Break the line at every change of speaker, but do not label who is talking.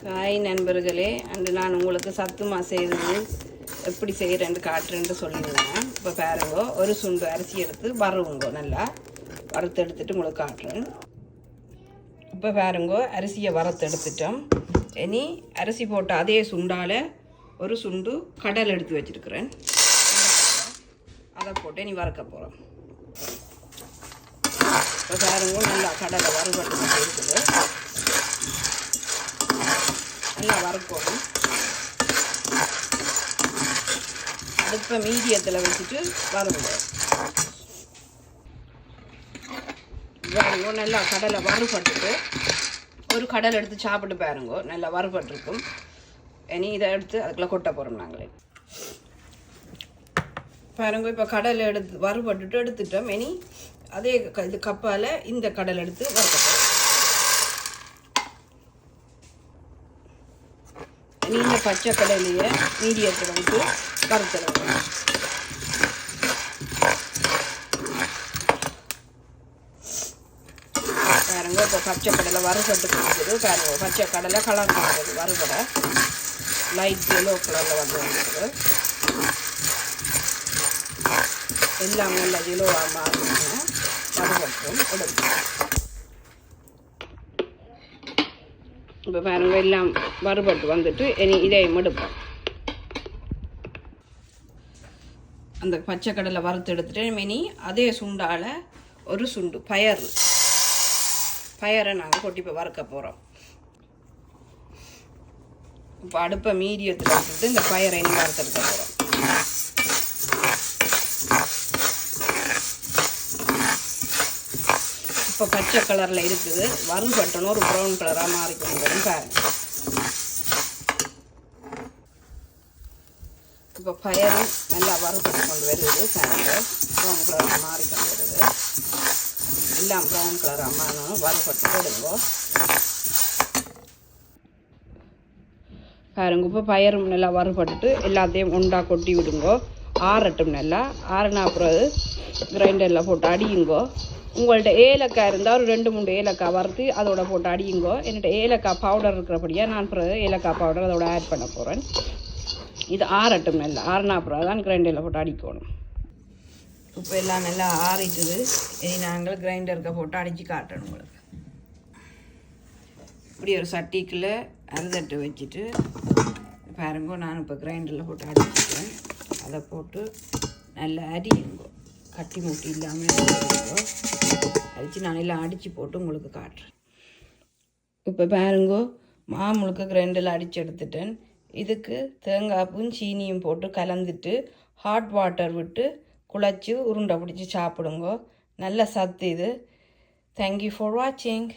Hi நண்பர்களே, அன்று நான் உங்களுக்கு சத்துமா செய்கிறது எப்படி செய்கிறேன்னு காட்டுறேன்னு சொல்லியிருந்தேன். இப்போ பாருங்க, ஒரு சுண்டு அரிசி எடுத்து வறுவுங்க, நல்லா வறுத்து எடுத்துட்டு உங்களுக்கு காட்டுறேன். இப்போ பாருங்க, அரிசியை வறுத்து எடுத்துட்டோம். இனி அரிசி போட்ட அதே சுண்டால் ஒரு சுண்டு கடல் எடுத்து வச்சுருக்கிறேன். அதை போட்டு இனி வறுக்க போகிறோம். இப்போ பாருங்க, நல்லா கடலை வறுபட்டு இருக்குது. நல்லா வறுக்கணும். அடுப்பை மீடியத்தில் வச்சுட்டு வறுங்க. பாருங்க, நல்லா கடலை வறுபட்டுட்டு ஒரு கடலை எடுத்து சாப்பிட்டு பாருங்க, நல்லா வறுபட்டுருக்கும். இனி இதை எடுத்து அதுக்குள்ளே கொட்ட போகிறோம் நாங்களே. பாருங்க, இப்போ கடலை எடுத்து வறுபட்டுட்டு எடுத்துட்டோம். இனி அதே இது கப்பால் இந்த கடலை எடுத்து வறுக்க போகிறோம். நீல பச்சை கடலையை மீடியத்தில் வந்து வறுத்துடுவோம். பாருங்க, இப்போ பச்சை கடலை வறுபட்டு கொடுக்குது. பாருங்க, பச்சை கடலை கலர் மாறுது, வறுபடை லைட் எல்லோ கலரில் வந்துருக்குது. எல்லாம் நல்லா எல்லோவாக மாறுங்க, வறுபட்டும் எடுக்கும். இப்போ பாருங்க, எல்லாம் வறுபட்டு வந்துட்டு இனி இதையும் எடுப்போம். அந்த பச்சை கடலை வறுத்து எடுத்துட்டு இனி அதே சுண்டால் ஒரு சுண்டு பயரை நாங்கள் கொட்டி இப்போ வறுக்க போகிறோம். இப்போ அடுப்பை மீடியத்தில் வச்சுட்டு இந்த பயரை இனி வறுத்தெடுக்க போகிறோம். இப்போ பச்சை கலரில் இருக்குது, வறுபட்டணும், ஒரு ப்ரௌன் கலராக மாறிக்கணும் பாருங்க. இப்போ பயரும் நல்லா வறுபட்டு கொண்டு வருது பாருங்க, ப்ரௌன் கலராக மாறிக்கொண்டு வருது. எல்லாம் ப்ரௌன் கலராக மாறணும், வறுபட்டு விடுங்க பாருங்க. இப்போ பயரும் நல்லா வறுபட்டுட்டு எல்லாத்தையும் ஒன்றா கொட்டி விடுங்கோ, ஆறட்டும். நல்லா ஆறுனா அப்புறம் கிரைண்டரில் போட்டு அடியுங்கோ. உங்கள்கிட்ட ஏலக்காய் இருந்தால் ஒரு 2-3 ஏலக்காய் வறுத்து அதோட போட்டு அடியுங்கோ. என்கிட்ட ஏலக்காய் பவுடர் இருக்கிறபடியாக நான் பிறகு ஏலக்காய் பவுடர் அதோட ஆட் பண்ண போகிறேன். இது ஆறட்டும். நல்லா ஆறுனா அப்புறம் தான் கிரைண்டரில் போட்டு அடிக்கணும். இப்போ எல்லாம் நல்லா ஆறிட்டுது. இனி நாங்கள் கிரைண்டருக்கு போட்டு அடித்து காட்டணும் உங்களுக்கு. இப்படி ஒரு சட்டிக்குள்ளே அரிதட்டு வச்சுட்டு பாருங்க, நான் இப்போ கிரைண்டரில் போட்டு அடிச்சுக்கிறேன். அதை போட்டு நல்லா அரியுங்கோ, கட்டி மூட்டி இல்லாமல் அடித்து நான் எல்லாம் அடித்து போட்டு உங்களுக்கு காட்டுறேன். இப்போ பாருங்கோ, முழுக்க கிரைண்டரில் அடித்து எடுத்துட்டேன். இதுக்கு தேங்காய்ப்பும் சீனியும் போட்டு கலந்துட்டு ஹாட் வாட்டர் விட்டு குழச்சி உருண்டை பிடிச்சி சாப்பிடுங்கோ. நல்ல சத்து இது. தேங்க்யூ ஃபார் வாட்சிங்.